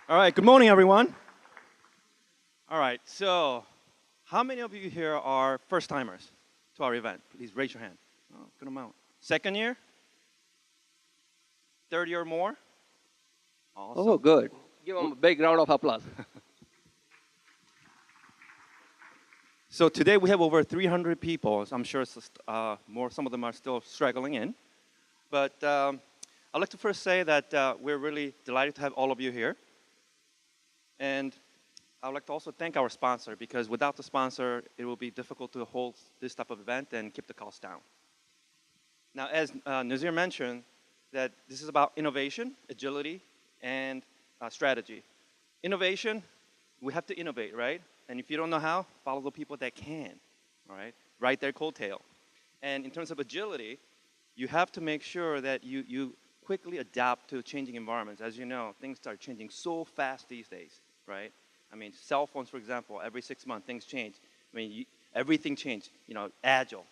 All right, good morning, everyone. All right, so how many of you here are first-timers to our event? Please raise your hand. Oh, good amount. Second year? Third year or more? Awesome. Oh, good. Give them a big round of applause. So today we have over 300 people. So I'm sure some of them are still struggling in. But I'd like to first say that we're really delighted to have all of you here. And I would like to also thank our sponsor, because without the sponsor, it will be difficult to hold this type of event and keep the costs down. Now, as Nazir mentioned, that this is about innovation, agility, and strategy. Innovation, we have to innovate, right? And if you don't know how, follow the people that can, all right? Ride their coattail. And in terms of agility, you have to make sure that you quickly adapt to changing environments. As you know, things start changing so fast these days, right? I mean, cell phones, for example, every 6 months, things change. I mean, everything changed. You know, agile,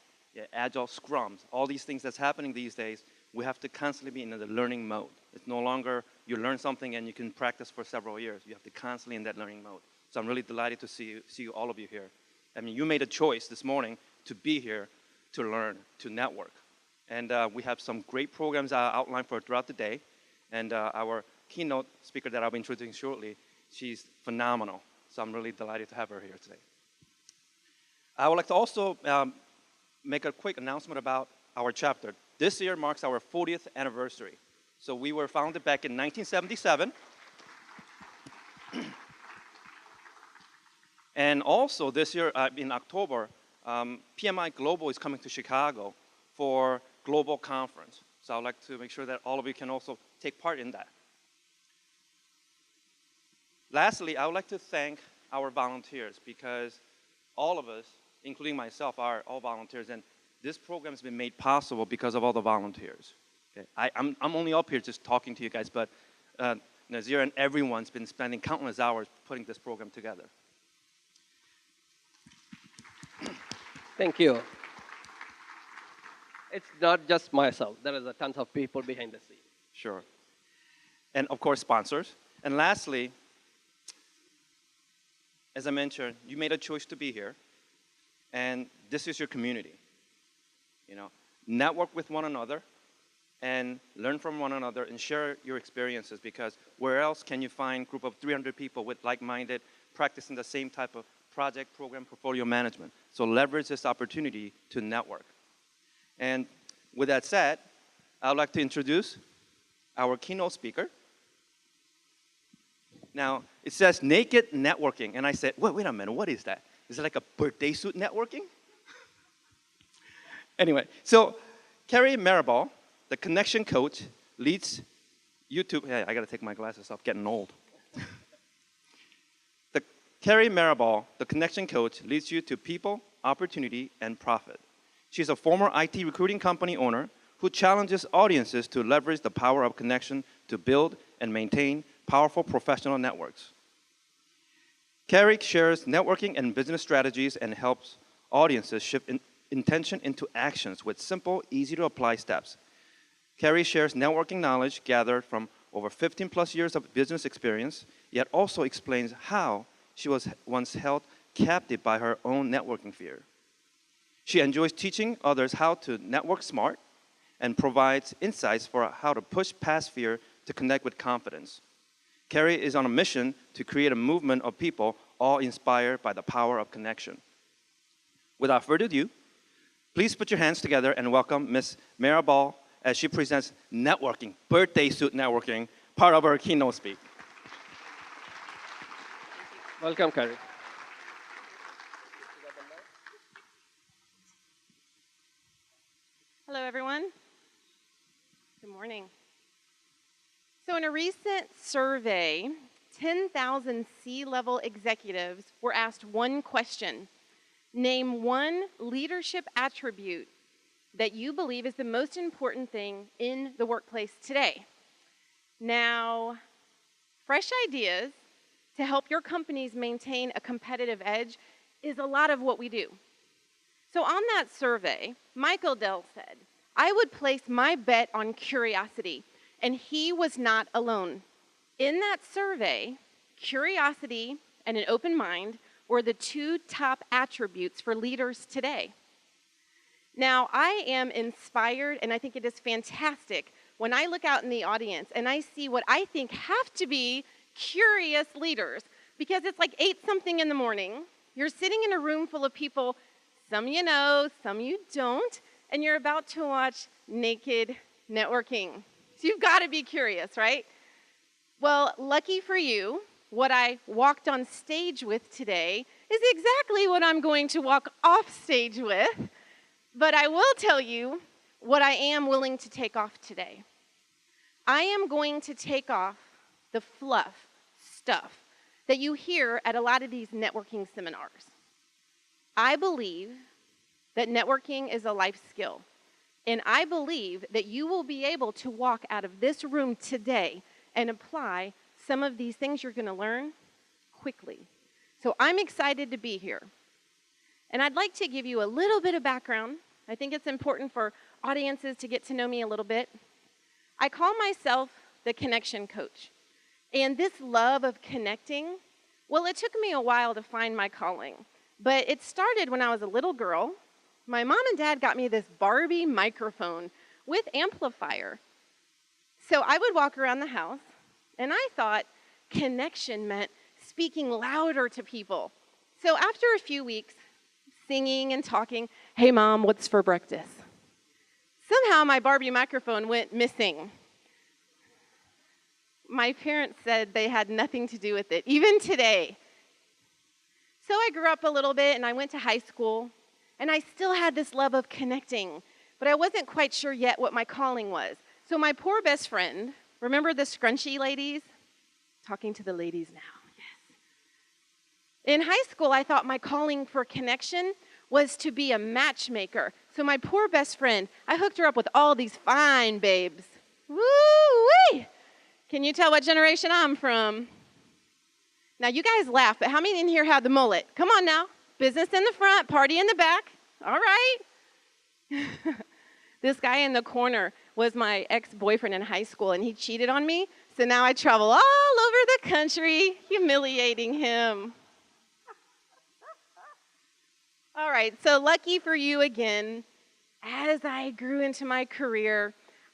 agile scrums, all these things that's happening these days, we have to constantly be in the learning mode. It's no longer you learn something and you can practice for several years. You have to constantly in that learning mode. So I'm really delighted to see all of you here. I mean, you made a choice this morning to be here, to learn, to network. And we have some great programs outlined for throughout the day. And our keynote speaker that I'll be introducing shortly, she's phenomenal. So I'm really delighted to have her here today. I would like to also make a quick announcement about our chapter. This year marks our 40th anniversary. So we were founded back in 1977. And also this year, in October, PMI Global is coming to Chicago for global conference. So I'd like to make sure that all of you can also take part in that. Lastly, I would like to thank our volunteers, because all of us, including myself, are all volunteers, and this program has been made possible because of all the volunteers. Okay? I'm only up here just talking to you guys, but Nazir and everyone's been spending countless hours putting this program together. Thank you. It's not just myself. There is a tons of people behind the scenes. Sure. And of course, sponsors. And lastly, as I mentioned, you made a choice to be here, and this is your community. You know, network with one another and learn from one another and share your experiences, because where else can you find a group of 300 people with like-minded, practicing the same type of project, program, portfolio management? So leverage this opportunity to network. And with that said, I would like to introduce our keynote speaker. Now, it says naked networking, and I said, wait a minute, what is that? Is it like a birthday suit networking? Anyway, so Kari Mirabal, the connection coach, leads YouTube. Hey, I gotta take my glasses off, getting old. Kari Mirabal, the connection coach, leads you to people, opportunity, and profit. She's a former IT recruiting company owner who challenges audiences to leverage the power of connection to build and maintain powerful professional networks. Kari shares networking and business strategies and helps audiences shift intention into actions with simple, easy-to-apply steps. Kari shares networking knowledge gathered from over 15 plus years of business experience, yet also explains how she was once held captive by her own networking fear. She enjoys teaching others how to network smart and provides insights for how to push past fear to connect with confidence. Kari is on a mission to create a movement of people all inspired by the power of connection. Without further ado, please put your hands together and welcome Ms. Mirabal as she presents networking, birthday suit networking, part of her keynote speak. Welcome, Kari. Hello, everyone. Good morning. So in a recent survey, 10,000 C-level executives were asked one question. Name one leadership attribute that you believe is the most important thing in the workplace today. Now, fresh ideas to help your companies maintain a competitive edge is a lot of what we do. So on that survey, Michael Dell said, I would place my bet on curiosity, and he was not alone. In that survey, curiosity and an open mind were the two top attributes for leaders today. Now, I am inspired, and I think it is fantastic when I look out in the audience and I see what I think have to be curious leaders, because it's like 8 something in the morning. You're sitting in a room full of people, some you know, some you don't, and you're about to watch naked networking. So you've got to be curious, right? Well, lucky for you, what I walked on stage with today is exactly what I'm going to walk off stage with. But I will tell you what I am willing to take off today. I am going to take off the fluff stuff that you hear at a lot of these networking seminars. I believe that networking is a life skill. And I believe that you will be able to walk out of this room today and apply some of these things you're going to learn quickly. So I'm excited to be here. And I'd like to give you a little bit of background. I think it's important for audiences to get to know me a little bit. I call myself the connection coach. And this love of connecting, well, it took me a while to find my calling. But it started when I was a little girl. My mom and dad got me this Barbie microphone with amplifier. So I would walk around the house, and I thought connection meant speaking louder to people. So after a few weeks, singing and talking, "Hey, Mom, what's for breakfast?" Somehow my Barbie microphone went missing. My parents said they had nothing to do with it, even today. So I grew up a little bit, and I went to high school, and I still had this love of connecting, but I wasn't quite sure yet what my calling was. So my poor best friend, remember the scrunchy ladies? Talking to the ladies now. In high school, I thought my calling for connection was to be a matchmaker. So my poor best friend, I hooked her up with all these fine babes. Woo-wee! Can you tell what generation I'm from? Now, you guys laugh, but how many in here have the mullet? Come on now. Business in the front, party in the back. All right. This guy in the corner was my ex-boyfriend in high school, and he cheated on me. So now I travel all over the country, humiliating him. All right, so lucky for you again, as I grew into my career,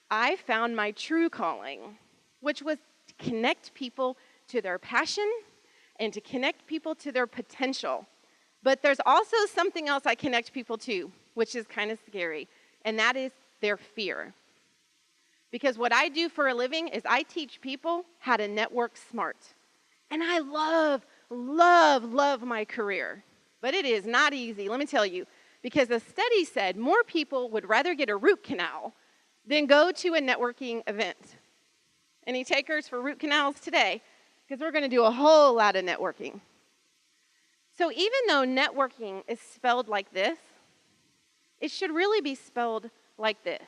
I found my true calling, which was to connect people to their passion and to connect people to their potential. But there's also something else I connect people to, which is kind of scary, and that is their fear. Because what I do for a living is I teach people how to network smart. And I love, love, love my career. But it is not easy, let me tell you, because a study said more people would rather get a root canal than go to a networking event. Any takers for root canals today? Because we're going to do a whole lot of networking. So even though networking is spelled like this, it should really be spelled like this.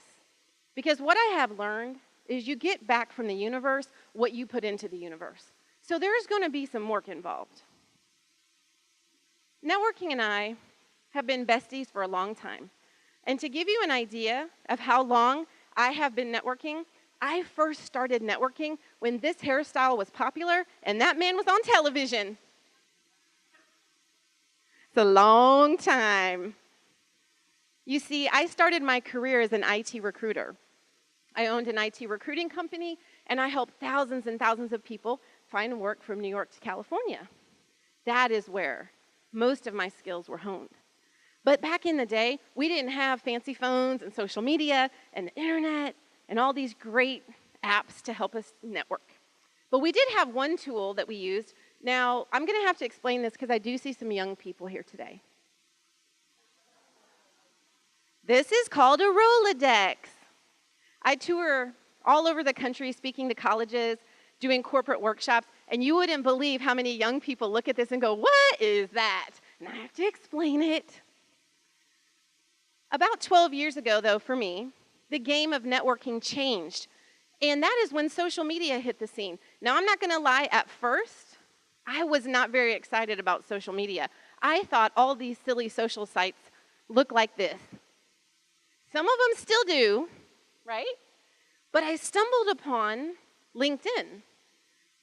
Because what I have learned is you get back from the universe what you put into the universe. So there's going to be some work involved. Networking and I have been besties for a long time. And to give you an idea of how long I have been networking, I first started networking when this hairstyle was popular and that man was on television. It's a long time. You see, I started my career as an IT recruiter. I owned an IT recruiting company, and I helped thousands and thousands of people find work from New York to California. That is where most of my skills were honed. But back in the day, we didn't have fancy phones and social media and the internet and all these great apps to help us network. But we did have one tool that we used. Now, I'm going to have to explain this because I do see some young people here today. This is called a Rolodex. I tour all over the country speaking to colleges, doing corporate workshops, and you wouldn't believe how many young people look at this and go, "What is that?" And I have to explain it. About 12 years ago, though, for me, the game of networking changed. And that is when social media hit the scene. Now, I'm not going to lie, at first, I was not very excited about social media. I thought all these silly social sites look like this. Some of them still do, right? But I stumbled upon LinkedIn.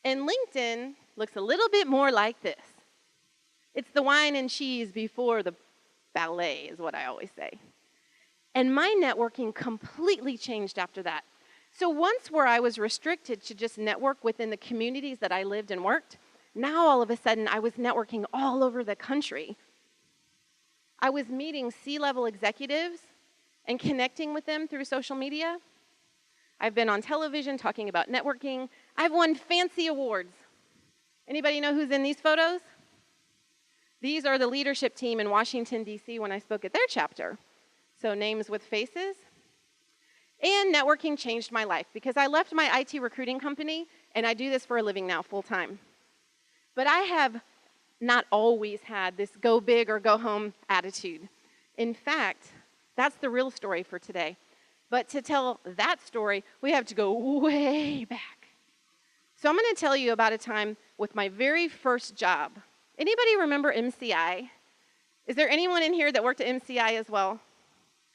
And LinkedIn looks a little bit more like this. It's the wine and cheese before the ballet, is what I always say. And my networking completely changed after that. So once where I was restricted to just network within the communities that I lived and worked, now all of a sudden I was networking all over the country. I was meeting C-level executives and connecting with them through social media. I've been on television talking about networking. I've won fancy awards. Anybody know who's in these photos? These are the leadership team in Washington, D.C. when I spoke at their chapter. So names with faces. And networking changed my life because I left my IT recruiting company, and I do this for a living now, full time. But I have not always had this go big or go home attitude. In fact, that's the real story for today. But to tell that story, we have to go way back. So I'm going to tell you about a time with my very first job. Anybody remember MCI? Is there anyone in here that worked at MCI as well?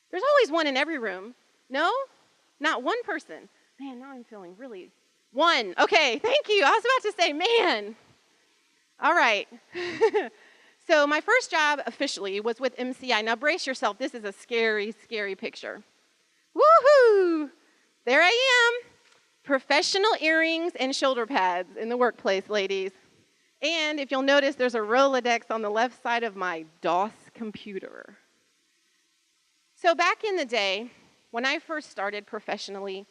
There's always one in every room. No? Not one person. Man, now I'm feeling really... One. Okay, thank you. I was about to say, man. All right. So my first job officially was with MCI. Now brace yourself. This is a scary, scary picture. Woohoo! There I am. Professional earrings and shoulder pads in the workplace, ladies. And if you'll notice, there's a Rolodex on the left side of my DOS computer. So back in the day, when I first started professionally,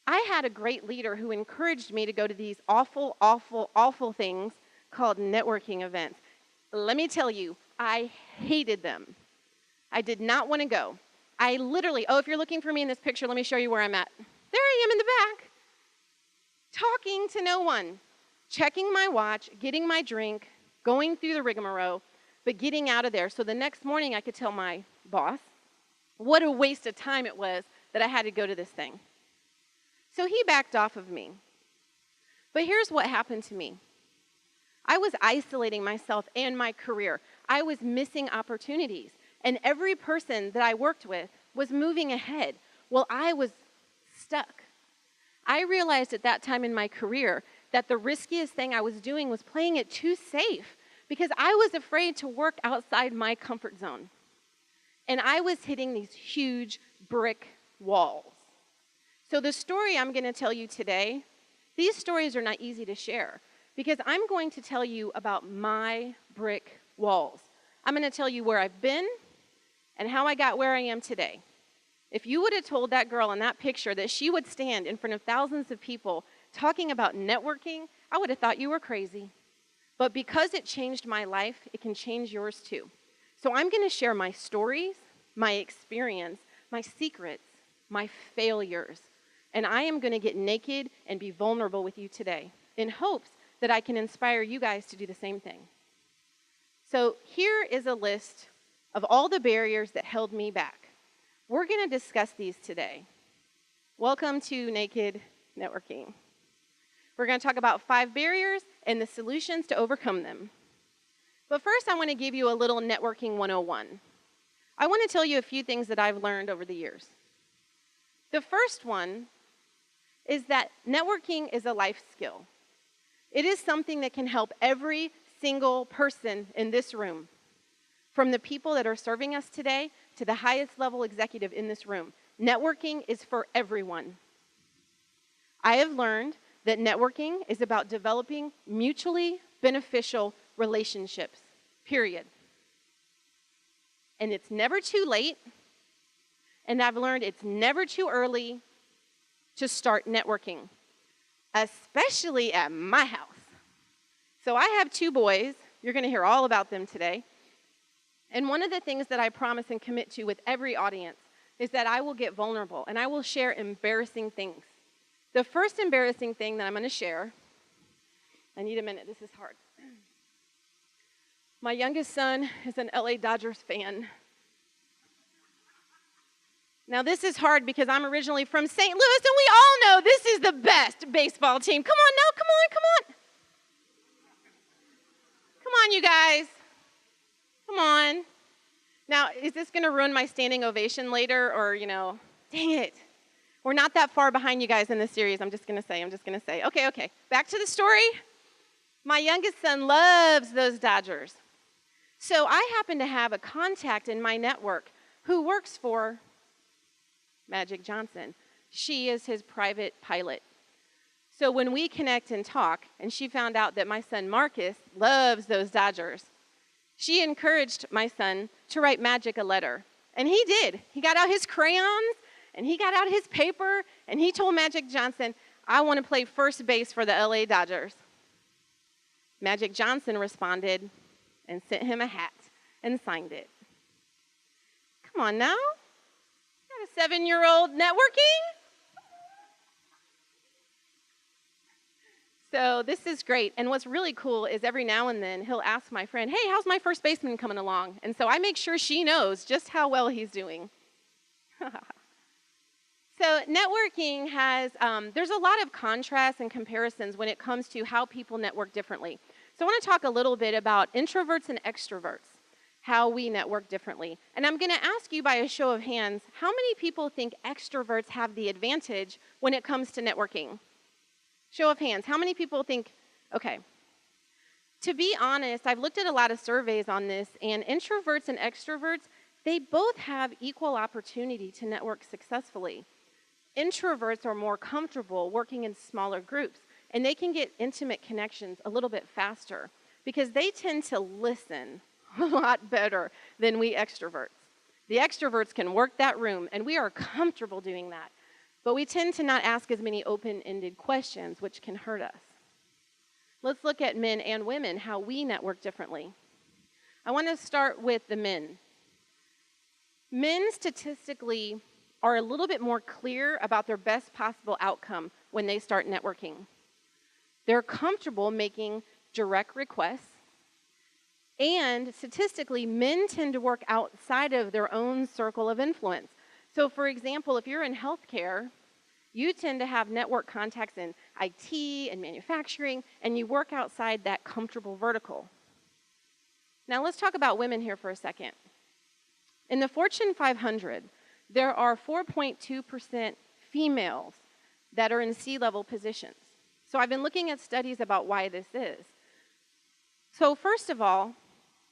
I had a great leader who encouraged me to go to these awful, awful, awful things called networking events. Let me tell you, I hated them. I did not want to go. I literally, if you're looking for me in this picture, let me show you where I'm at. There I am in the back, talking to no one, checking my watch, getting my drink, going through the rigmarole, but getting out of there. So the next morning I could tell my boss what a waste of time it was that I had to go to this thing. So he backed off of me. But here's what happened to me. I was isolating myself and my career. I was missing opportunities. And every person that I worked with was moving ahead. Well, I was stuck. I realized at that time in my career that the riskiest thing I was doing was playing it too safe because I was afraid to work outside my comfort zone. And I was hitting these huge brick walls. So the story I'm going to tell you today, these stories are not easy to share because I'm going to tell you about my brick walls. I'm going to tell you where I've been and how I got where I am today. If you would have told that girl in that picture that she would stand in front of thousands of people talking about networking, I would have thought you were crazy. But because it changed my life, it can change yours too. So I'm going to share my stories, my experience, my secrets, my failures. And I am going to get naked and be vulnerable with you today in hopes that I can inspire you guys to do the same thing. So here is a list of all the barriers that held me back. We're going to discuss these today. Welcome to Naked Networking. We're going to talk about 5 barriers and the solutions to overcome them. But first, I want to give you a little networking 101. I want to tell you a few things that I've learned over the years. The first one is that networking is a life skill. It is something that can help every single person in this room, from the people that are serving us today to the highest level executive in this room. Networking is for everyone. I have learned that networking is about developing mutually beneficial relationships, period. And it's never too late, and I've learned it's never too early to start networking, especially at my house. So I have 2 boys. You're going to hear all about them today. And one of the things that I promise and commit to with every audience is that I will get vulnerable and I will share embarrassing things. The first embarrassing thing that I'm going to share, I need a minute, this is hard. My youngest son is an LA Dodgers fan. Now this is hard because I'm originally from St. Louis and we all know this is the best baseball team. Come on now, come on, come on. Come on, you guys. Come on. Now, is this going to ruin my standing ovation later or, dang it. We're not that far behind you guys in this series, I'm just going to say. Okay. Back to the story. My youngest son loves those Dodgers. So I happen to have a contact in my network who works for Magic Johnson. She is his private pilot. So when we connect and talk, and she found out that my son Marcus loves those Dodgers, she encouraged my son to write Magic a letter. And he did. He got out his crayons, and he got out his paper, and he told Magic Johnson, I want to play first base for the LA Dodgers. Magic Johnson responded and sent him a hat and signed it. Come on now. You got a 7-year-old networking? So this is great. And what's really cool is every now and then he'll ask my friend, hey, how's my first baseman coming along? And so I make sure she knows just how well he's doing. So networking has, there's a lot of contrasts and comparisons when it comes to how people network differently. So I want to talk a little bit about introverts and extroverts, how we network differently. And I'm going to ask you by a show of hands, how many people think extroverts have the advantage when it comes to networking? Show of hands. How many people think, okay. To be honest, I've looked at a lot of surveys on this, and introverts and extroverts, they both have equal opportunity to network successfully. Introverts are more comfortable working in smaller groups, and they can get intimate connections a little bit faster because they tend to listen a lot better than we extroverts. The extroverts can work that room, and we are comfortable doing that. But we tend to not ask as many open-ended questions, which can hurt us. Let's look at men and women, how we network differently. I want to start with the men. Men statistically are a little bit more clear about their best possible outcome when they start networking. They're comfortable making direct requests, and statistically, men tend to work outside of their own circle of influence. So for example, if you're in healthcare, you tend to have network contacts in IT and manufacturing, and you work outside that comfortable vertical. Now let's talk about women here for a second. In the Fortune 500, there are 4.2% females that are in C-level positions. So I've been looking at studies about why this is. So first of all,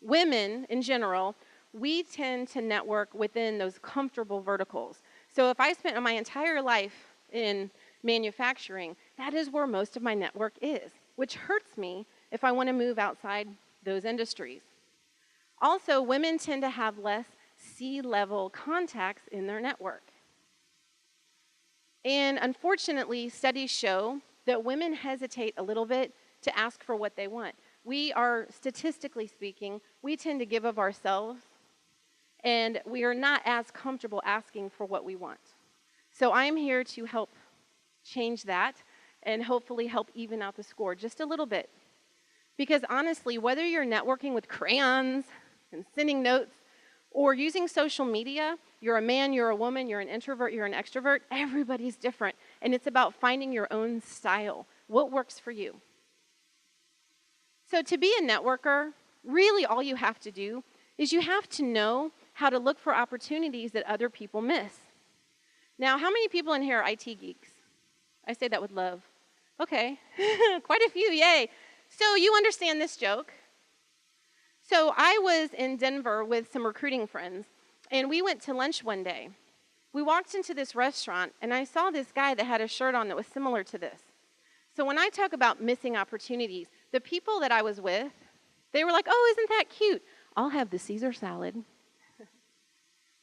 women in general, we tend to network within those comfortable verticals. So if I spent my entire life in manufacturing, that is where most of my network is, which hurts me if I want to move outside those industries. Also, women tend to have less C-level contacts in their network. And unfortunately, studies show that women hesitate a little bit to ask for what they want. We are, statistically speaking, we tend to give of ourselves, and we are not as comfortable asking for what we want. So I'm here to help change that and hopefully help even out the score just a little bit. Because honestly, whether you're networking with crayons and sending notes or using social media, you're a man, you're a woman, you're an introvert, you're an extrovert, everybody's different. And it's about finding your own style. What works for you? So to be a networker, really all you have to do is you have to know how to look for opportunities that other people miss. Now, how many people in here are IT geeks? I say that with love. Okay, quite a few, yay. So you understand this joke. So I was in Denver with some recruiting friends, and we went to lunch one day. We walked into this restaurant, and I saw this guy that had a shirt on that was similar to this. So when I talk about missing opportunities, the people that I was with, they were like, oh, isn't that cute? I'll have the Caesar salad.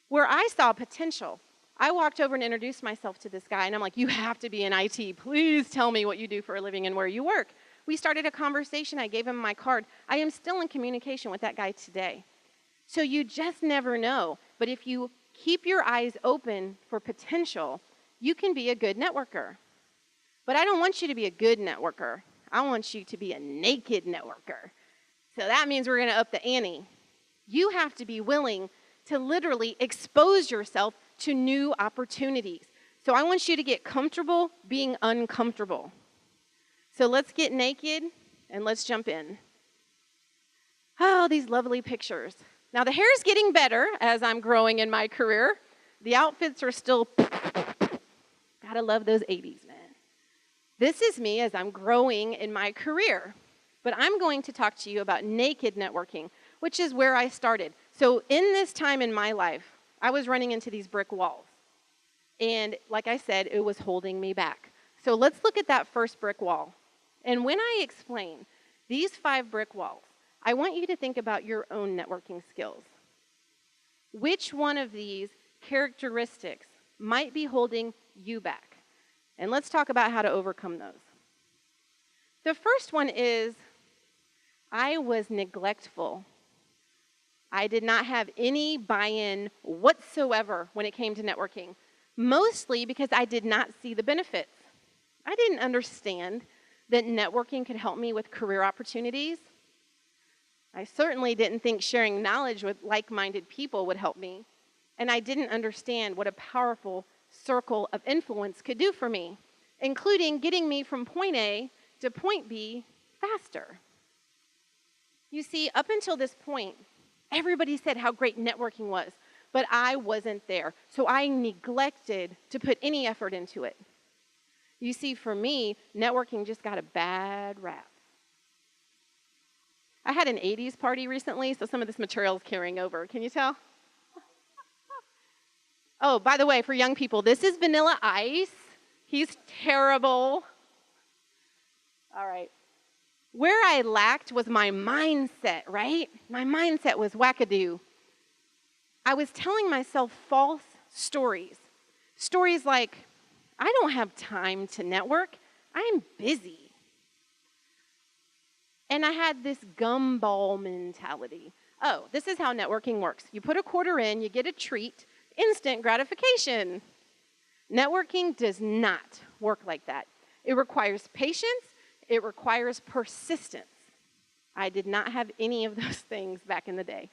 Where I saw potential, I walked over and introduced myself to this guy, and I'm like, you have to be in IT. Please tell me what you do for a living and where you work. We started a conversation. I gave him my card. I am still in communication with that guy today. So you just never know. But if you keep your eyes open for potential, you can be a good networker. But I don't want you to be a good networker. I want you to be a naked networker. So that means we're going to up the ante. You have to be willing to literally expose yourself to new opportunities. So I want you to get comfortable being uncomfortable. So let's get naked and let's jump in. Oh, these lovely pictures. Now the hair is getting better as I'm growing in my career. The outfits are still, God, Gotta love those 80s, man. This is me as I'm growing in my career. But I'm going to talk to you about naked networking, which is where I started. So in this time in my life, I was running into these brick walls. And like I said, it was holding me back. So let's look at that first brick wall. And when I explain these 5 brick walls, I want you to think about your own networking skills. Which one of these characteristics might be holding you back? And let's talk about how to overcome those. The first one is I was neglectful. I did not have any buy-in whatsoever when it came to networking, mostly because I did not see the benefits. I didn't understand that networking could help me with career opportunities. I certainly didn't think sharing knowledge with like-minded people would help me. And I didn't understand what a powerful circle of influence could do for me, including getting me from point A to point B faster. You see, up until this point, everybody said how great networking was, but I wasn't there. So I neglected to put any effort into it. You see, for me, networking just got a bad rap. I had an 80s party recently, so some of this material is carrying over. Can you tell? Oh, by the way, for young people, this is Vanilla Ice. He's terrible. All right. Where I lacked was my mindset, right? My mindset was wackadoo. I was telling myself false stories. Stories like, I don't have time to network. I'm busy. And I had this gumball mentality. Oh, this is how networking works. You put a quarter in, you get a treat, instant gratification. Networking does not work like that. It requires patience. It requires persistence. I did not have any of those things back in the day.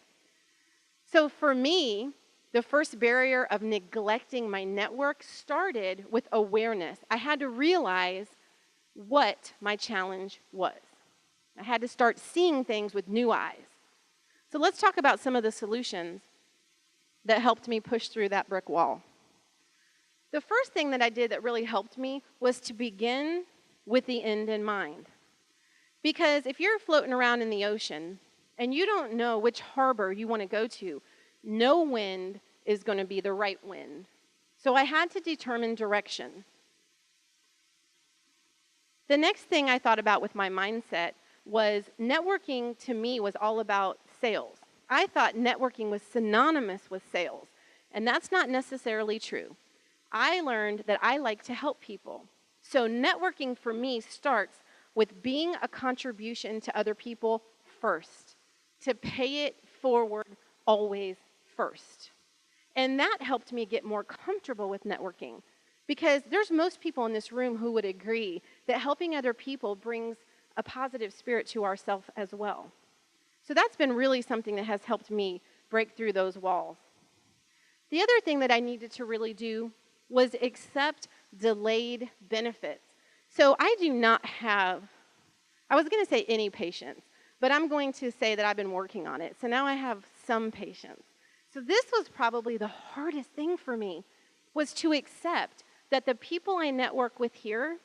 So for me, the first barrier of neglecting my network started with awareness. I had to realize what my challenge was. I had to start seeing things with new eyes. So let's talk about some of the solutions that helped me push through that brick wall. The first thing that I did that really helped me was to begin with the end in mind. Because if you're floating around in the ocean and you don't know which harbor you want to go to, no wind is going to be the right wind. So I had to determine direction. The next thing I thought about with my mindset was networking to me was all about sales. I thought networking was synonymous with sales, and that's not necessarily true. I learned that I like to help people. So networking for me starts with being a contribution to other people first, to pay it forward always first. And that helped me get more comfortable with networking because there's most people in this room who would agree that helping other people brings a positive spirit to ourselves as well. So that's been really something that has helped me break through those walls. The other thing that I needed to really do was accept delayed benefits. So I do not have, I was going to say any patience, but I'm going to say that I've been working on it. So now I have some patience. So this was probably the hardest thing for me, was to accept that the people I network with here,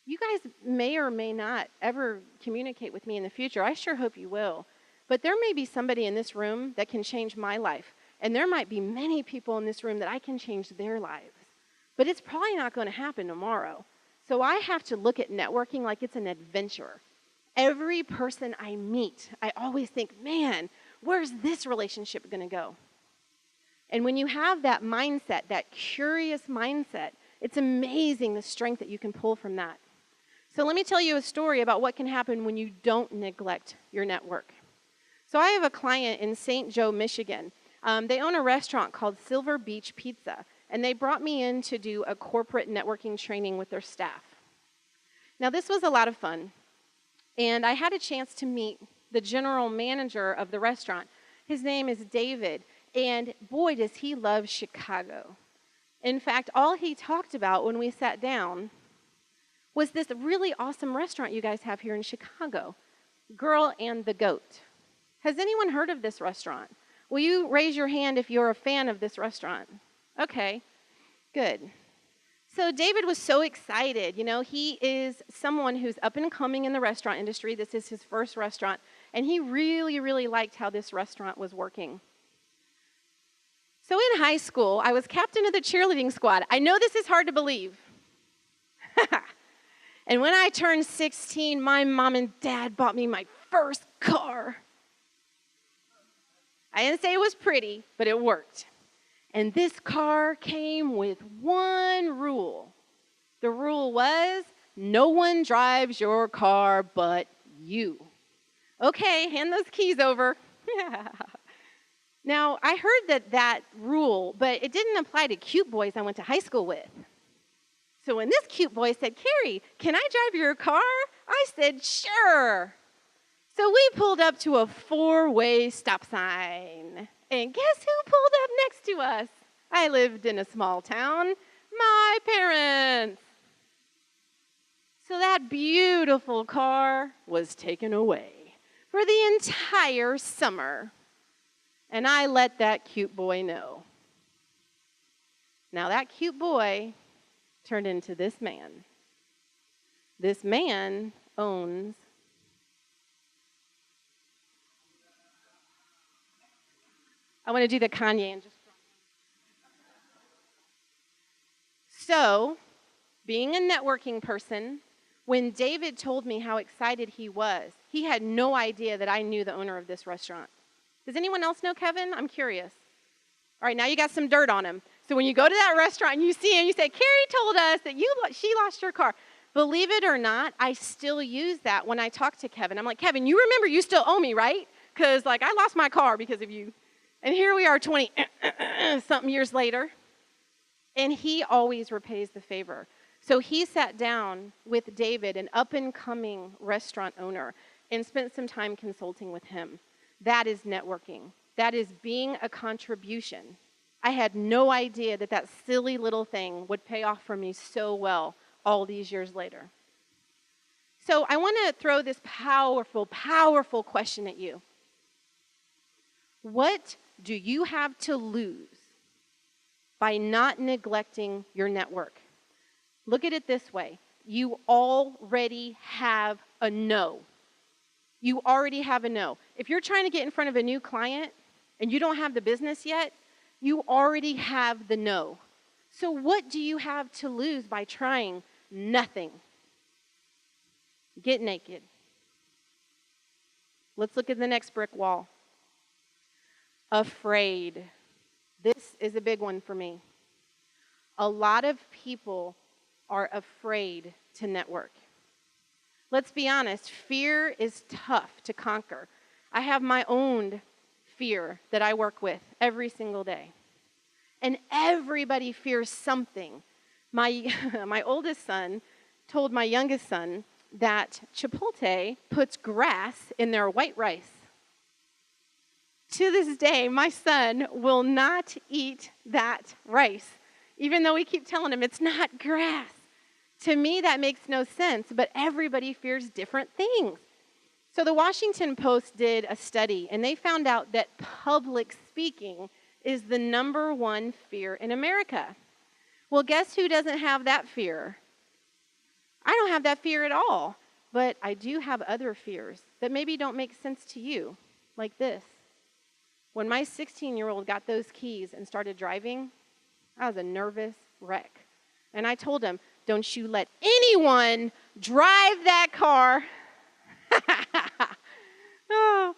you guys may or may not ever communicate with me in the future. I sure hope you will. But there may be somebody in this room that can change my life. And there might be many people in this room that I can change their lives. But it's probably not going to happen tomorrow. So I have to look at networking like it's an adventure. Every person I meet, I always think, man, where's this relationship going to go? And when you have that mindset, that curious mindset, it's amazing the strength that you can pull from that. So let me tell you a story about what can happen when you don't neglect your network. So I have a client in St. Joe, Michigan. They own a restaurant called Silver Beach Pizza, and they brought me in to do a corporate networking training with their staff. Now, this was a lot of fun, and I had a chance to meet the general manager of the restaurant. His name is David, and boy, does he love Chicago. In fact, all he talked about when we sat down was this really awesome restaurant you guys have here in Chicago, Girl and the Goat. Has anyone heard of this restaurant? Will you raise your hand if you're a fan of this restaurant? Okay, good. So David was so excited. You know, he is someone who's up and coming in the restaurant industry. This is his first restaurant. And he really, really liked how this restaurant was working. So in high school, I was captain of the cheerleading squad. I know this is hard to believe. And when I turned 16, my mom and dad bought me my first car. I didn't say it was pretty, but it worked. And this car came with one rule. The rule was, no one drives your car but you. Okay, hand those keys over. Now, I heard that rule, but it didn't apply to cute boys I went to high school with. So when this cute boy said, Kari, can I drive your car? I said, sure. So we pulled up to a 4-way stop sign. And guess who pulled up next to us? I lived in a small town. My parents. So that beautiful car was taken away for the entire summer. And I let that cute boy know. Now that cute boy turned into this man. This man owns I want to do the Kanye and just So, being a networking person, when David told me how excited he was, he had no idea that I knew the owner of this restaurant. Does anyone else know Kevin? I'm curious. All right, now you got some dirt on him. So when you go to that restaurant and you see him, you say, Kari told us that she lost your car. Believe it or not, I still use that when I talk to Kevin. I'm like, Kevin, you remember you still owe me, right? Because, like, I lost my car because of you. And here we are 20-something years later. And he always repays the favor. So he sat down with David, an up-and-coming restaurant owner, and spent some time consulting with him. That is networking. That is being a contribution. I had no idea that silly little thing would pay off for me so well all these years later. So I want to throw this powerful, powerful question at you. What do you have to lose by not neglecting your network? Look at it this way. You already have a no. You already have a no. If you're trying to get in front of a new client and you don't have the business yet, you already have the no. So what do you have to lose by trying? Nothing. Get naked. Let's look at the next brick wall. Afraid. This is a big one for me. A lot of people are afraid to network. Let's be honest, fear is tough to conquer. I have my own fear that I work with every single day. And everybody fears something. My oldest son told my youngest son that Chipotle puts grass in their white rice. To this day, my son will not eat that rice, even though we keep telling him it's not grass. To me, that makes no sense, but everybody fears different things. So the Washington Post did a study, and they found out that public speaking is the #1 fear in America. Well, guess who doesn't have that fear? I don't have that fear at all, but I do have other fears that maybe don't make sense to you, like this. When my 16-year-old got those keys and started driving, I was a nervous wreck. And I told him, don't you let anyone drive that car. Oh.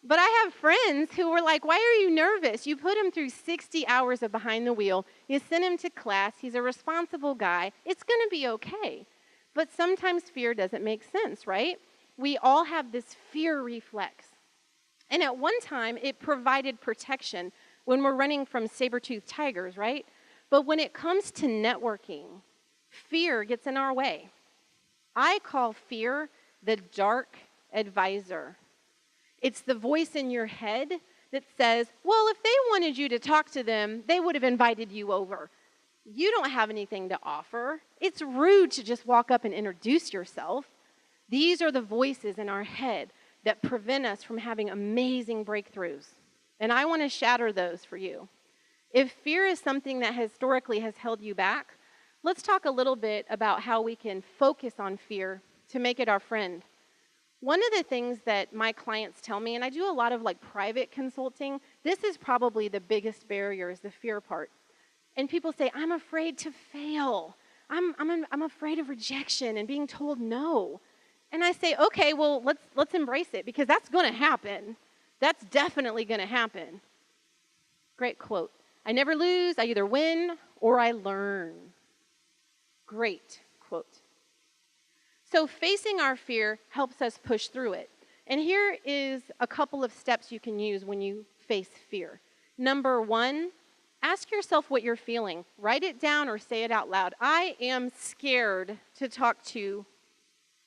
But I have friends who were like, why are you nervous? You put him through 60 hours of behind the wheel. You send him to class. He's a responsible guy. It's going to be okay. But sometimes fear doesn't make sense, right? We all have this fear reflex. And at one time, it provided protection when we're running from saber-toothed tigers, right? But when it comes to networking, fear gets in our way. I call fear the dark advisor. It's the voice in your head that says, well, if they wanted you to talk to them, they would have invited you over. You don't have anything to offer. It's rude to just walk up and introduce yourself. These are the voices in our head that prevent us from having amazing breakthroughs. And I want to shatter those for you. If fear is something that historically has held you back, let's talk a little bit about how we can focus on fear to make it our friend. One of the things that my clients tell me, and I do a lot of like private consulting, this is probably the biggest barrier is the fear part. And people say, I'm afraid to fail. I'm afraid of rejection and being told no. And I say, okay, well, let's embrace it because that's going to happen. That's definitely going to happen. Great quote. I never lose. I either win or I learn. Great quote. So facing our fear helps us push through it. And here is a couple of steps you can use when you face fear. Number 1, ask yourself what you're feeling. Write it down or say it out loud. I am scared to talk to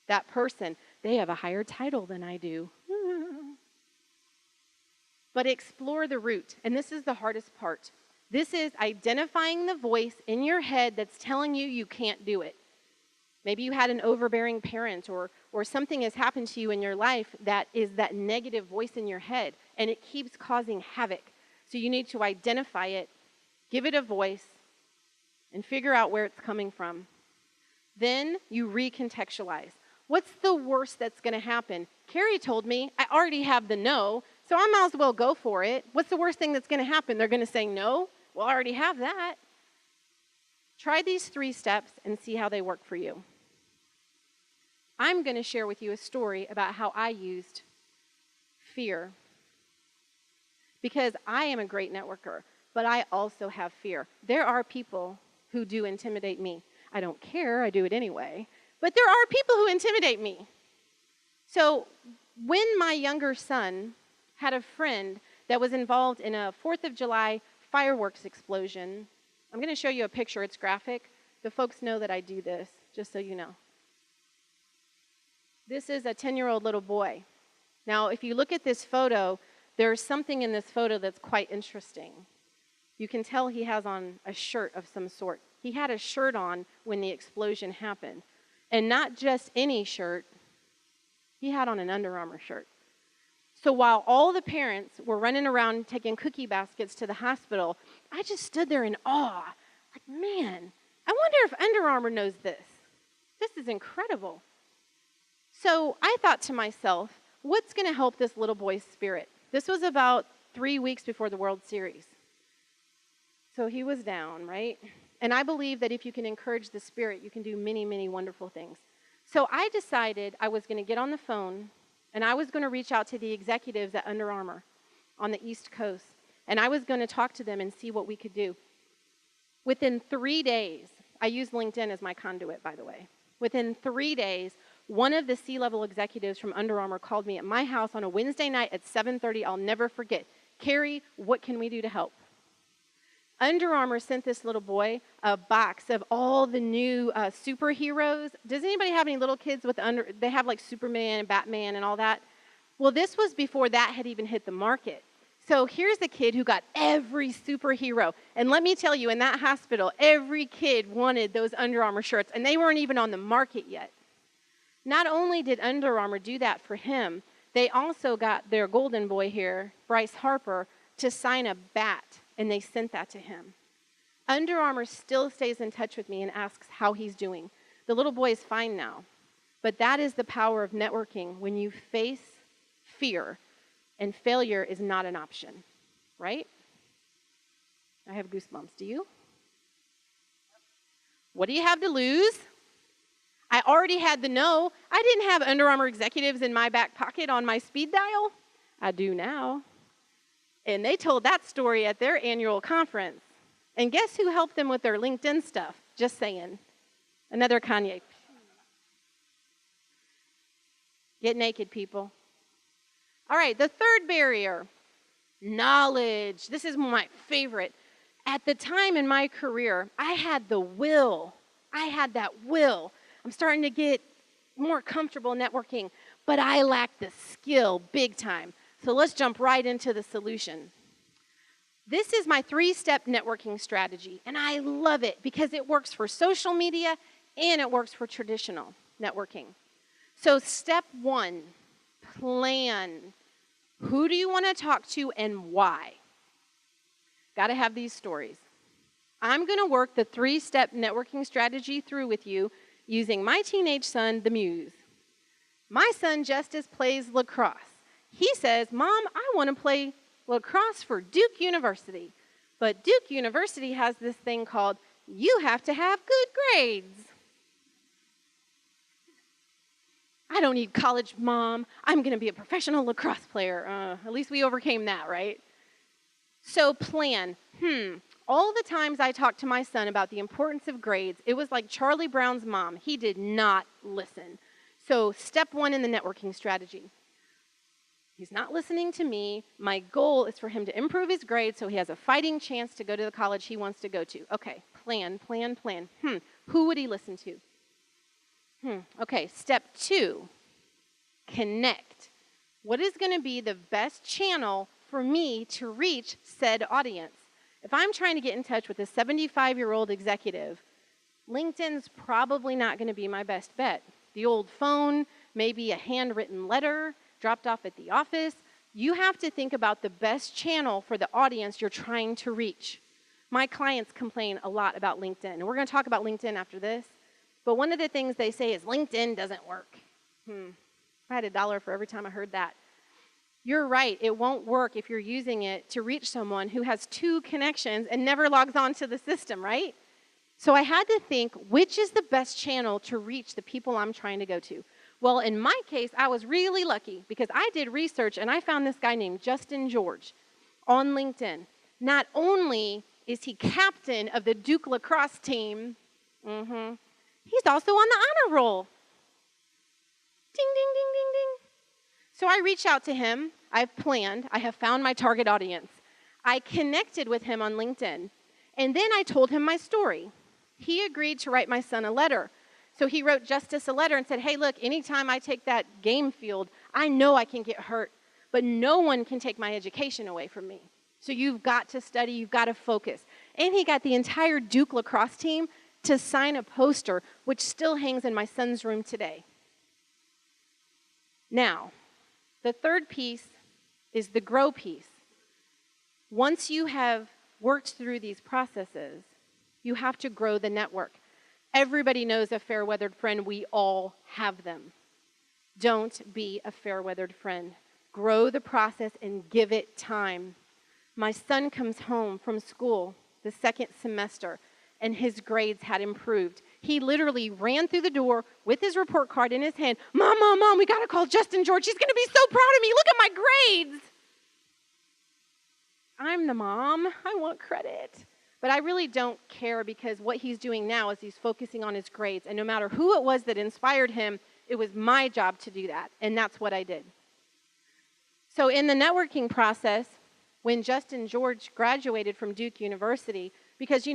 that person. They have a higher title than I do. But explore the root. And this is the hardest part. This is identifying the voice in your head that's telling you you can't do it. Maybe you had an overbearing parent or something has happened to you in your life that is that negative voice in your head, and it keeps causing havoc. So you need to identify it, give it a voice, and figure out where it's coming from. Then you recontextualize. What's the worst that's going to happen? Kari told me I already have the no, so I might as well go for it. What's the worst thing that's going to happen? They're going to say no? Well, I already have that. Try these 3 steps and see how they work for you. I'm going to share with you a story about how I used fear. Because I am a great networker, but I also have fear. There are people who do intimidate me. I don't care, I do it anyway. But there are people who intimidate me. So when my younger son had a friend that was involved in a 4th of July fireworks explosion, I'm going to show you a picture. It's graphic. The folks know that I do this, just so you know. This is a 10-year-old little boy. Now, if you look at this photo, there's something in this photo that's quite interesting. You can tell he has on a shirt of some sort. He had a shirt on when the explosion happened. And not just any shirt, he had on an Under Armour shirt. So while all the parents were running around taking cookie baskets to the hospital, I just stood there in awe. Like, man, I wonder if Under Armour knows this. This is incredible. So I thought to myself, what's going to help this little boy's spirit? This was about 3 weeks before the World Series. So he was down, right? And I believe that if you can encourage the spirit, you can do many, many wonderful things. So I decided I was going to get on the phone, and I was going to reach out to the executives at Under Armour on the East Coast, and I was going to talk to them and see what we could do. Within 3 days, I use LinkedIn as my conduit, by the way. Within 3 days, one of the C-level executives from Under Armour called me at my house on a Wednesday night at 7:30. I'll never forget. Kari, what can we do to help? Under Armour sent this little boy a box of all the new superheroes. Does anybody have any little kids with they have like Superman and Batman and all that? Well, this was before that had even hit the market. So here's the kid who got every superhero. And let me tell you, in that hospital, every kid wanted those Under Armour shirts, and they weren't even on the market yet. Not only did Under Armour do that for him, they also got their golden boy here, Bryce Harper, to sign a bat, and they sent that to him. Under Armour still stays in touch with me and asks how he's doing. The little boy is fine now. But that is the power of networking when you face fear, and failure is not an option, right? I have goosebumps. Do you? What do you have to lose? I already had the no. I didn't have Under Armour executives in my back pocket on my speed dial. I do now. And they told that story at their annual conference. And guess who helped them with their LinkedIn stuff? Just saying. Another Kanye. Get naked, people. All right, the third barrier, knowledge. This is my favorite. At the time in my career, I had the will. I had that will. I'm starting to get more comfortable networking, but I lacked the skill big time. So let's jump right into the solution. This is my 3-step networking strategy, and I love it because it works for social media and it works for traditional networking. So step 1, plan. Who do you want to talk to and why? Got to have these stories. I'm going to work the 3-step networking strategy through with you using my teenage son, the Muse. My son, Justice, plays lacrosse. He says, Mom, I want to play lacrosse for Duke University. But Duke University has this thing called, you have to have good grades. I don't need college, Mom. I'm going to be a professional lacrosse player. At least we overcame that, right? So plan. All the times I talked to my son about the importance of grades, it was like Charlie Brown's mom. He did not listen. So step 1 in the networking strategy. He's not listening to me. My goal is for him to improve his grades so he has a fighting chance to go to the college he wants to go to. Okay, plan. Who would he listen to? Okay, step 2, connect. What is going to be the best channel for me to reach said audience? If I'm trying to get in touch with a 75-year-old executive, LinkedIn's probably not going to be my best bet. The old phone, maybe a handwritten letter dropped off at the office. You have to think about the best channel for the audience you're trying to reach. My clients complain a lot about LinkedIn, and we're going to talk about LinkedIn after this. But one of the things they say is LinkedIn doesn't work. I had $1 for every time I heard that. You're right, it won't work if you're using it to reach someone who has 2 connections and never logs on to the system, right? So I had to think, which is the best channel to reach the people I'm trying to go to? Well, in my case, I was really lucky because I did research and I found this guy named Justin George on LinkedIn. Not only is he captain of the Duke lacrosse team, he's also on the honor roll. Ding, ding, ding, ding, ding. So I reached out to him. I've planned. I have found my target audience. I connected with him on LinkedIn. And then I told him my story. He agreed to write my son a letter. So he wrote Justice a letter and said, hey, look, anytime I take that game field, I know I can get hurt. But no one can take my education away from me. So you've got to study. You've got to focus. And he got the entire Duke lacrosse team to sign a poster, which still hangs in my son's room today. Now, the third piece is the grow piece. Once you have worked through these processes, you have to grow the network. Everybody knows a fair-weathered friend. We all have them. Don't be a fair-weathered friend. Grow the process and give it time. My son comes home from school the second semester, and his grades had improved. He literally ran through the door with his report card in his hand. Mom, we got to call Justin George. He's going to be so proud of me. Look at my grades. I'm the mom. I want credit. But I really don't care because what he's doing now is he's focusing on his grades. And no matter who it was that inspired him, it was my job to do that. And that's what I did. So in the networking process, when Justin George graduated from Duke University, because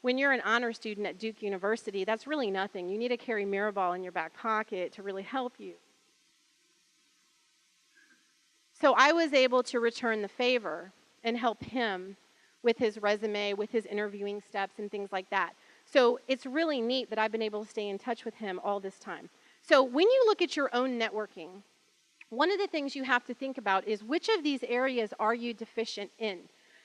when you're an honor student at Duke University, that's really nothing. You need to carry Mirabal in your back pocket to really help you. So I was able to return the favor and help him with his resume, with his interviewing steps and things like that. So it's really neat that I've been able to stay in touch with him all this time. So when you look at your own networking, one of the things you have to think about is which of these areas are you deficient in?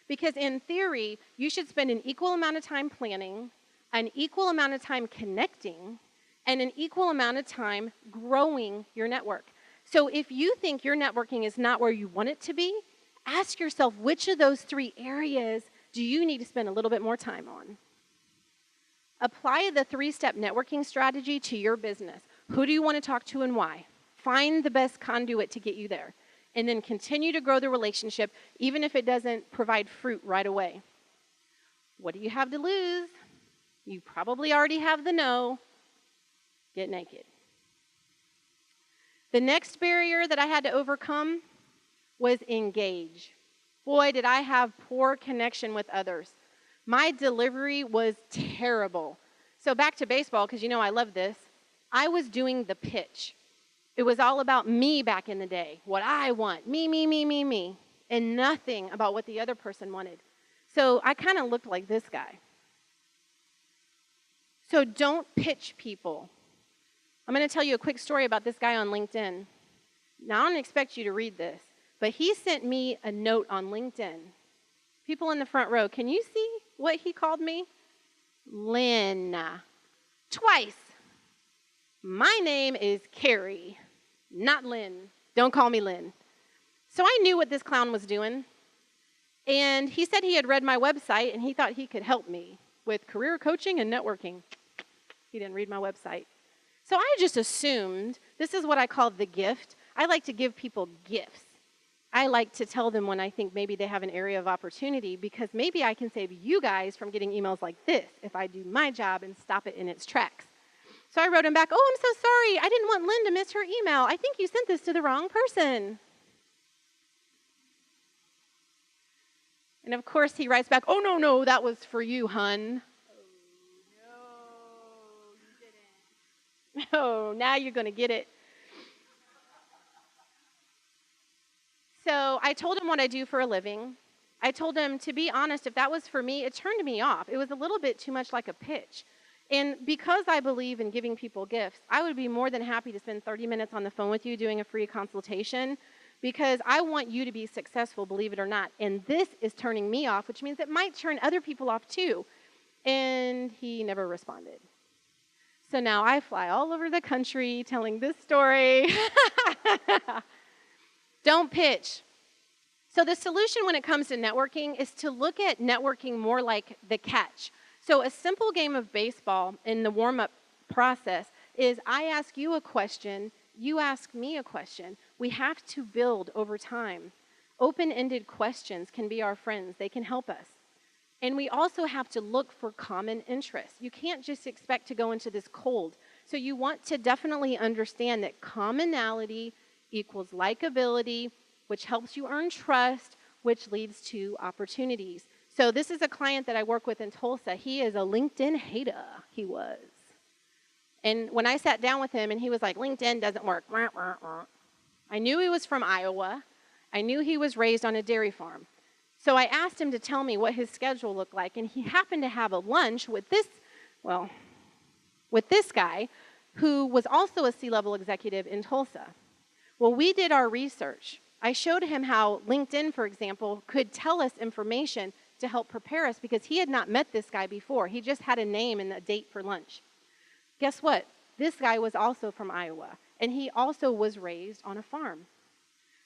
Because in theory, you should spend an equal amount of time planning, an equal amount of time connecting, and an equal amount of time growing your network. So if you think your networking is not where you want it to be, ask yourself which of those 3 areas do you need to spend a little bit more time on? Apply the 3-step networking strategy to your business. Who do you want to talk to and why? Find the best conduit to get you there. And then continue to grow the relationship, even if it doesn't provide fruit right away. What do you have to lose? You probably already have the no. Get naked. The next barrier that I had to overcome was engage. Boy, did I have poor connection with others. My delivery was terrible. So back to baseball, because I love this. I was doing the pitch. It was all about me back in the day, what I want, me, and nothing about what the other person wanted. So I kind of looked like this guy. So don't pitch people. I'm going to tell you a quick story about this guy on LinkedIn. Now, I don't expect you to read this, but he sent me a note on LinkedIn. People in the front row, can you see? what he called me? Lynn. Twice. My name is Kari, not Lynn. Don't call me Lynn. So I knew what this clown was doing. And he said he had read my website and he thought he could help me with career coaching and networking. He didn't read my website. So I just assumed, this is what I call the gift. I like to give people gifts. I like to tell them when I think maybe they have an area of opportunity, because maybe I can save you guys from getting emails like this if I do my job and stop it in its tracks. So I wrote him back, oh, I'm so sorry. I didn't want Lynn to miss her email. I think you sent this to the wrong person. And of course he writes back, oh, no, that was for you, hun. Oh, no, you didn't. Oh, now you're going to get it. So I told him what I do for a living. I told him, to be honest, if that was for me, it turned me off. It was a little bit too much like a pitch. And because I believe in giving people gifts, I would be more than happy to spend 30 minutes on the phone with you doing a free consultation, because I want you to be successful, believe it or not. And this is turning me off, which means it might turn other people off too. And he never responded. So now I fly all over the country telling this story. Don't pitch. So the solution when it comes to networking is to look at networking more like the catch. So a simple game of baseball in the warm-up process is I ask you a question, you ask me a question. We have to build over time. Open-ended questions can be our friends. They can help us. And we also have to look for common interests. You can't just expect to go into this cold. So you want to definitely understand that commonality equals likability, which helps you earn trust, which leads to opportunities. So this is a client that I work with in Tulsa. He is a LinkedIn hater, he was. And when I sat down with him and he was like, LinkedIn doesn't work. I knew he was from Iowa. I knew he was raised on a dairy farm. So I asked him to tell me what his schedule looked like, and he happened to have a lunch with this guy who was also a C-level executive in Tulsa. Well, we did our research. I showed him how LinkedIn, for example, could tell us information to help prepare us, because he had not met this guy before. He just had a name and a date for lunch. Guess what? This guy was also from Iowa, and he also was raised on a farm.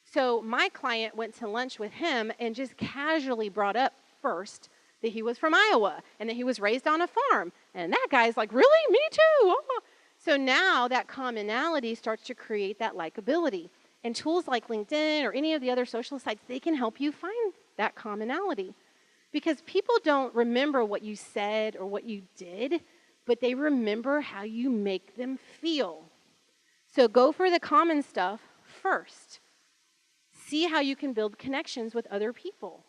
So my client went to lunch with him and just casually brought up first that he was from Iowa and that he was raised on a farm. And that guy's like, really? Me too. Oh. So now that commonality starts to create that likability. And tools like LinkedIn or any of the other social sites, they can help you find that commonality. Because people don't remember what you said or what you did, but they remember how you make them feel. So go for the common stuff first. See how you can build connections with other people.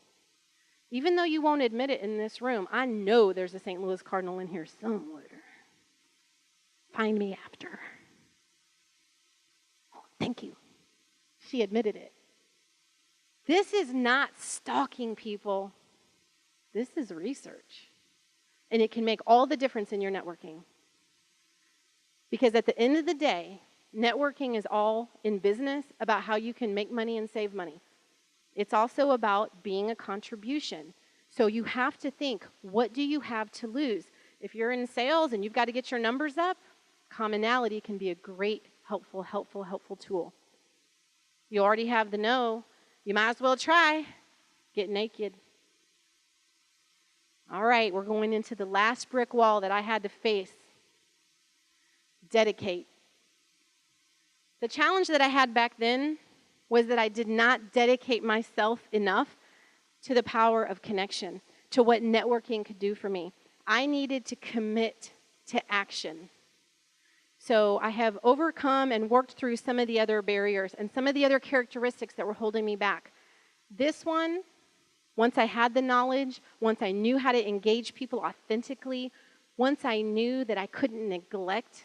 Even though you won't admit it in this room, I know there's a St. Louis Cardinal in here somewhere. Find me after. Oh, thank you. She admitted it. This is not stalking people. This is research. And it can make all the difference in your networking. Because at the end of the day, networking is all in business about how you can make money and save money. It's also about being a contribution. So you have to think, what do you have to lose? If you're in sales and you've got to get your numbers up, commonality can be a great, helpful tool. You already have the no. You might as well try. Get naked. All right, we're going into the last brick wall that I had to face. Dedicate. The challenge that I had back then was that I did not dedicate myself enough to the power of connection, to what networking could do for me. I needed to commit to action. So I have overcome and worked through some of the other barriers and some of the other characteristics that were holding me back. This one, once I had the knowledge, once I knew how to engage people authentically, once I knew that I couldn't neglect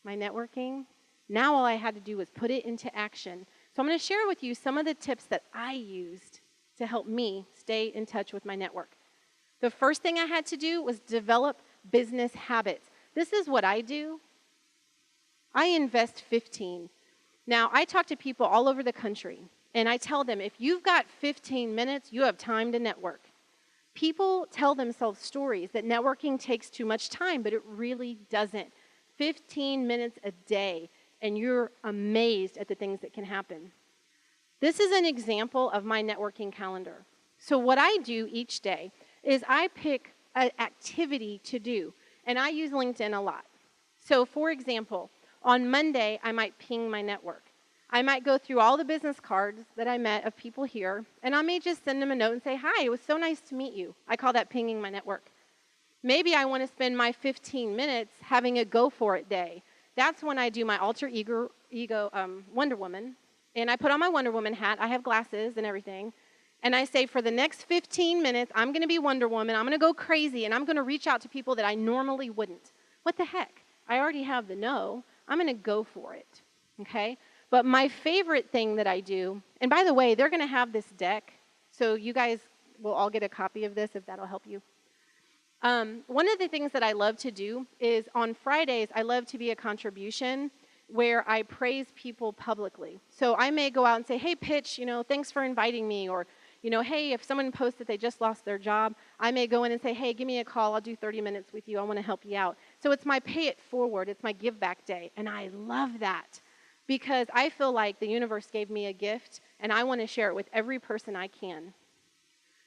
my networking, now all I had to do was put it into action. So I'm going to share with you some of the tips that I used to help me stay in touch with my network. The first thing I had to do was develop business habits. This is what I do. I invest 15. Now, I talk to people all over the country, and I tell them, if you've got 15 minutes, you have time to network. People tell themselves stories that networking takes too much time, but it really doesn't. 15 minutes a day, and you're amazed at the things that can happen. This is an example of my networking calendar. So what I do each day is I pick an activity to do, and I use LinkedIn a lot. So for example, on Monday, I might ping my network. I might go through all the business cards that I met of people here, and I may just send them a note and say, hi, it was so nice to meet you. I call that pinging my network. Maybe I want to spend my 15 minutes having a go for it day. That's when I do my alter ego Wonder Woman, and I put on my Wonder Woman hat. I have glasses and everything, and I say for the next 15 minutes, I'm going to be Wonder Woman. I'm going to go crazy, and I'm going to reach out to people that I normally wouldn't. What the heck? I already have the no. I'm going to go for it, okay? But my favorite thing that I do, and by the way, they're going to have this deck, so you guys will all get a copy of this if that'll help you. One of the things that I love to do is on Fridays, I love to be a contribution where I praise people publicly. So I may go out and say, hey, Pitch, thanks for inviting me. Or, hey, if someone posts that they just lost their job, I may go in and say, hey, give me a call. I'll do 30 minutes with you. I want to help you out. So it's my pay it forward. It's my give back day. And I love that because I feel like the universe gave me a gift and I want to share it with every person I can.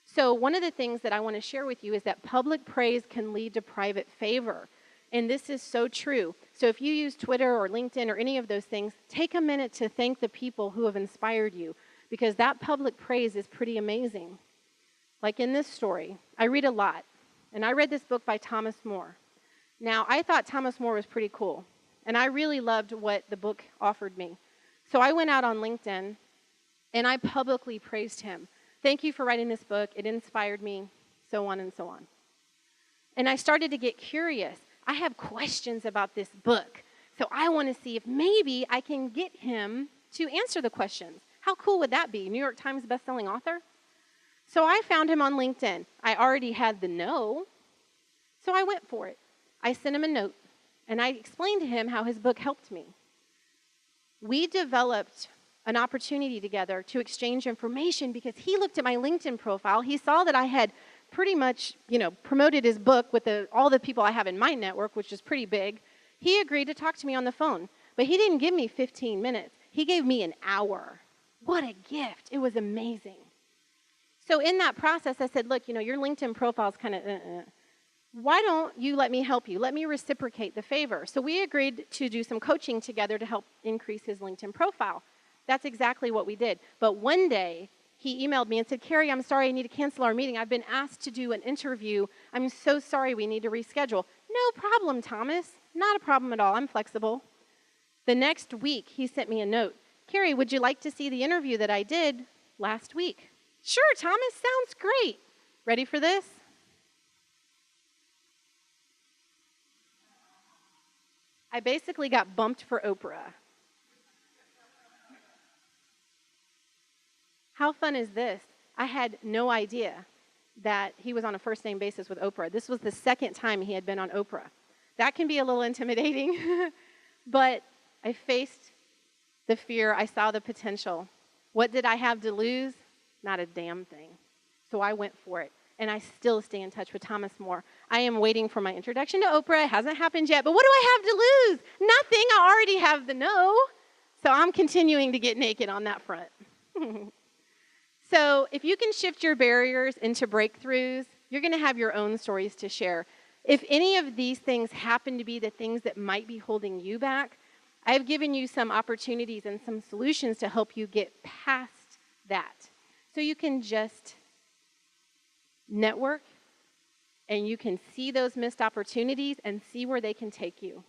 So one of the things that I want to share with you is that public praise can lead to private favor. And this is so true. So if you use Twitter or LinkedIn or any of those things, take a minute to thank the people who have inspired you because that public praise is pretty amazing. Like in this story, I read a lot. And I read this book by Thomas More. Now, I thought Thomas More was pretty cool. And I really loved what the book offered me. So I went out on LinkedIn and I publicly praised him. Thank you for writing this book. It inspired me, so on and so on. And I started to get curious. I have questions about this book. So I want to see if maybe I can get him to answer the questions. How cool would that be? New York Times bestselling author? So I found him on LinkedIn. I already had the no, so I went for it. I sent him a note, and I explained to him how his book helped me. We developed an opportunity together to exchange information because he looked at my LinkedIn profile. He saw that I had pretty much, promoted his book with all the people I have in my network, which is pretty big. He agreed to talk to me on the phone, but he didn't give me 15 minutes. He gave me an hour. What a gift. It was amazing. So in that process, I said, look, your LinkedIn profile is kind of, why don't you let me help you? Let me reciprocate the favor. So we agreed to do some coaching together to help increase his LinkedIn profile. That's exactly what we did. But one day, he emailed me and said, Kari, I'm sorry, I need to cancel our meeting. I've been asked to do an interview. I'm so sorry, we need to reschedule. No problem, Thomas. Not a problem at all. I'm flexible. The next week, he sent me a note. Kari, would you like to see the interview that I did last week? Sure, Thomas, sounds great. Ready for this? I basically got bumped for Oprah. How fun is this? I had no idea that he was on a first-name basis with Oprah. This was the second time he had been on Oprah. That can be a little intimidating, but I faced the fear. I saw the potential. What did I have to lose? Not a damn thing. So I went for it, and I still stay in touch with Thomas More. I am waiting for my introduction to Oprah. It hasn't happened yet, but what do I have to lose? Nothing. I already have the no. So I'm continuing to get naked on that front. So if you can shift your barriers into breakthroughs, you're going to have your own stories to share. If any of these things happen to be the things that might be holding you back, I've given you some opportunities and some solutions to help you get past that. So you can just network and you can see those missed opportunities and see where they can take you.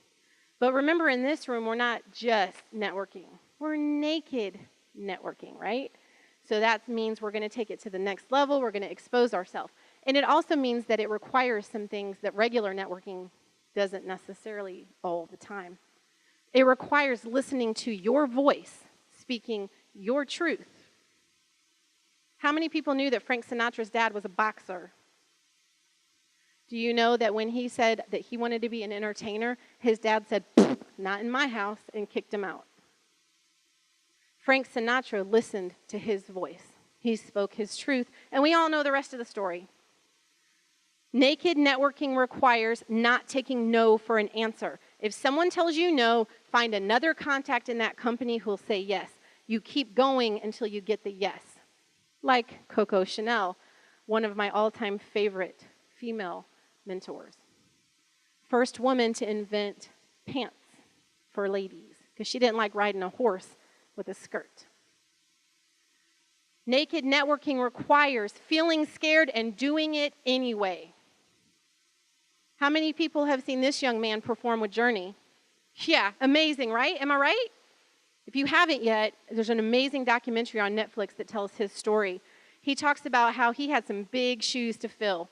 But remember, in this room, we're not just networking. We're naked networking, right? So that means we're going to take it to the next level. We're going to expose ourselves. And it also means that it requires some things that regular networking doesn't necessarily all the time. It requires listening to your voice, speaking your truth. How many people knew that Frank Sinatra's dad was a boxer? Do you know that when he said that he wanted to be an entertainer, his dad said, not in my house, and kicked him out? Frank Sinatra listened to his voice. He spoke his truth, and we all know the rest of the story. Naked networking requires not taking no for an answer. If someone tells you no, find another contact in that company who'll say yes. You keep going until you get the yes. Like Coco Chanel, one of my all-time favorite female mentors. First woman to invent pants for ladies because she didn't like riding a horse with a skirt. Naked networking requires feeling scared and doing it anyway. How many people have seen this young man perform with Journey? Yeah, amazing, right? Am I right? If you haven't yet, there's an amazing documentary on Netflix that tells his story. He talks about how he had some big shoes to fill.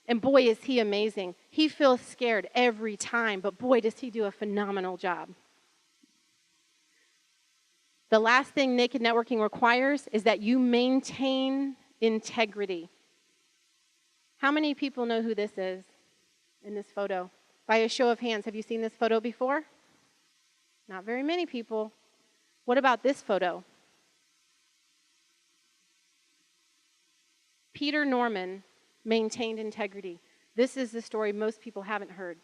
And boy, is he amazing. He feels scared every time, but boy, does he do a phenomenal job. The last thing naked networking requires is that you maintain integrity. How many people know who this is in this photo? By a show of hands, have you seen this photo before? Not very many people. What about this photo? Peter Norman maintained integrity. This is the story most people haven't heard.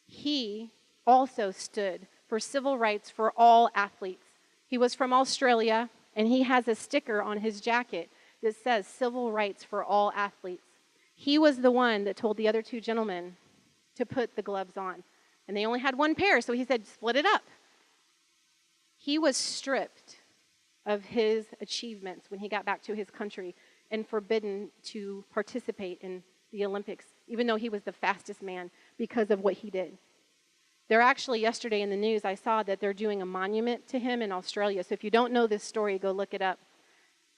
He also stood for civil rights for all athletes. He was from Australia, and he has a sticker on his jacket that says civil rights for all athletes. He was the one that told the other two gentlemen to put the gloves on. And they only had one pair, so he said, split it up. He was stripped of his achievements when he got back to his country and forbidden to participate in the Olympics, even though he was the fastest man because of what he did. They're actually, yesterday in the news, I saw that they're doing a monument to him in Australia. So if you don't know this story, go look it up.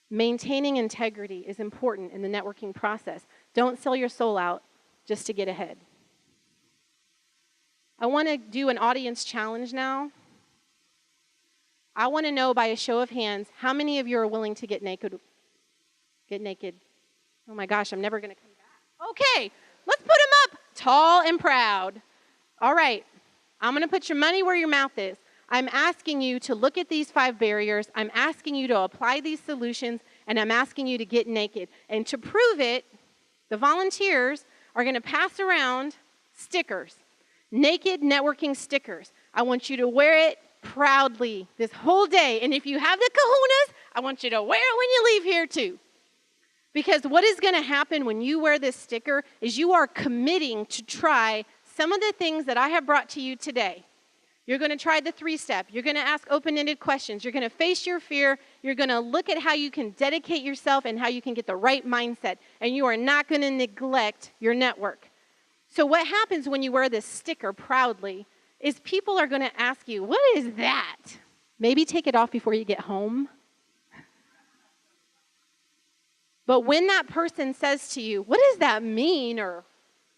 Maintaining integrity is important in the networking process. Don't sell your soul out just to get ahead. I want to do an audience challenge now. I want to know by a show of hands, how many of you are willing to get naked? Get naked. Oh my gosh, I'm never going to come back. Okay, let's put them up tall and proud. All right. I'm going to put your money where your mouth is. I'm asking you to look at these 5 barriers. I'm asking you to apply these solutions, and I'm asking you to get naked. And to prove it, the volunteers are going to pass around stickers, naked networking stickers. I want you to wear it proudly this whole day. And if you have the kahunas, I want you to wear it when you leave here too. Because what is going to happen when you wear this sticker is you are committing to try some of the things that I have brought to you today. You're going to try the 3-step. You're going to ask open-ended questions. You're going to face your fear. You're going to look at how you can dedicate yourself and how you can get the right mindset. And you are not going to neglect your network. So what happens when you wear this sticker proudly is people are going to ask you, what is that? Maybe take it off before you get home. But when that person says to you, what does that mean? Or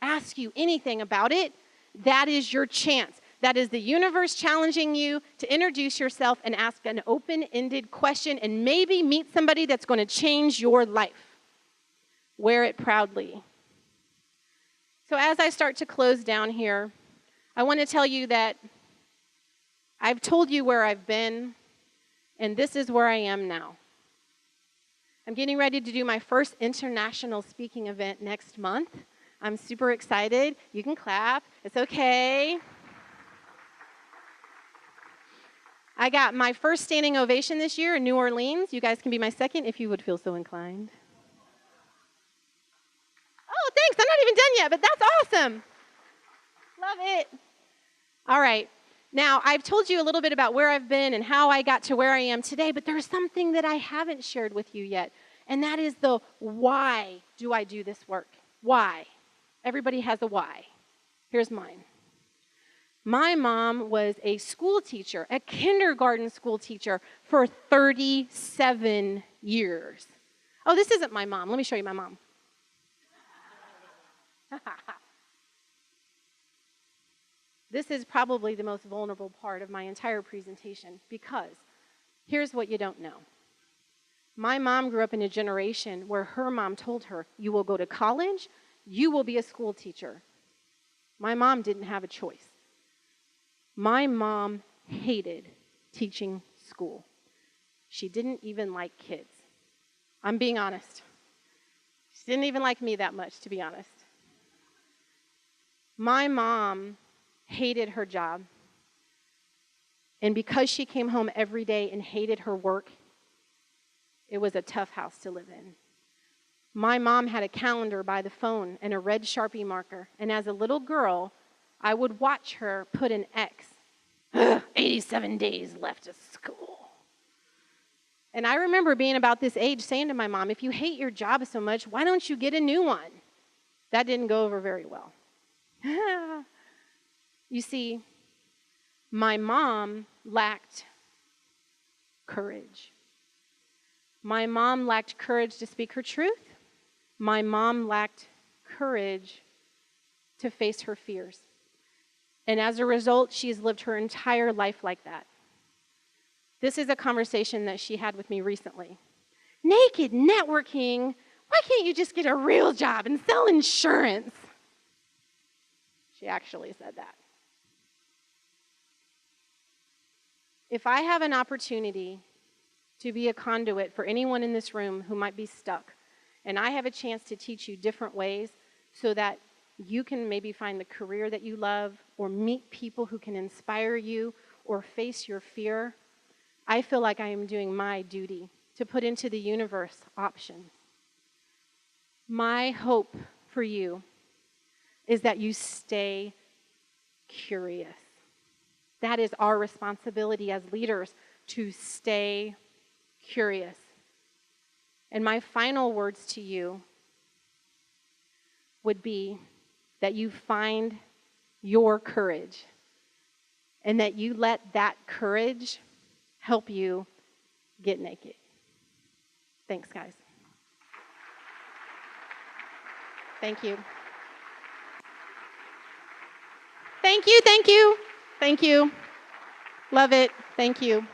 ask you anything about it, that is your chance. That is the universe challenging you to introduce yourself and ask an open-ended question and maybe meet somebody that's going to change your life. Wear it proudly. So as I start to close down here, I want to tell you that I've told you where I've been, and this is where I am now. I'm getting ready to do my first international speaking event next month. I'm super excited. You can clap. It's okay. I got my first standing ovation this year in New Orleans. You guys can be my second if you would feel so inclined. Oh, thanks. I'm not even done yet, but that's awesome. Love it. All right. Now, I've told you a little bit about where I've been and how I got to where I am today, but there's something that I haven't shared with you yet, and that is the why do I do this work? Why? Everybody has a why. Here's mine. My mom was a school teacher, a kindergarten school teacher for 37 years. Oh, this isn't my mom. Let me show you my mom. This is probably the most vulnerable part of my entire presentation because here's what you don't know. My mom grew up in a generation where her mom told her, you will go to college, you will be a school teacher. My mom didn't have a choice. My mom hated teaching school. She didn't even like kids. I'm being honest. She didn't even like me that much, to be honest. My mom hated her job. And because she came home every day and hated her work, it was a tough house to live in. My mom had a calendar by the phone and a red Sharpie marker. And as a little girl, I would watch her put an X. 87 days left of school. And I remember being about this age saying to my mom, if you hate your job so much, why don't you get a new one? That didn't go over very well. You see, my mom lacked courage. My mom lacked courage to speak her truth. My mom lacked courage to face her fears. And as a result, she's lived her entire life like that. This is a conversation that she had with me recently. Naked networking, why can't you just get a real job and sell insurance? She actually said that. If I have an opportunity to be a conduit for anyone in this room who might be stuck, and I have a chance to teach you different ways so that you can maybe find the career that you love or meet people who can inspire you or face your fear, I feel like I am doing my duty to put into the universe options. My hope for you is that you stay curious. That is our responsibility as leaders, to stay curious. And my final words to you would be that you find your courage and that you let that courage help you get naked. Thanks, guys. Thank you. Thank you, thank you, thank you. Love it. Thank you.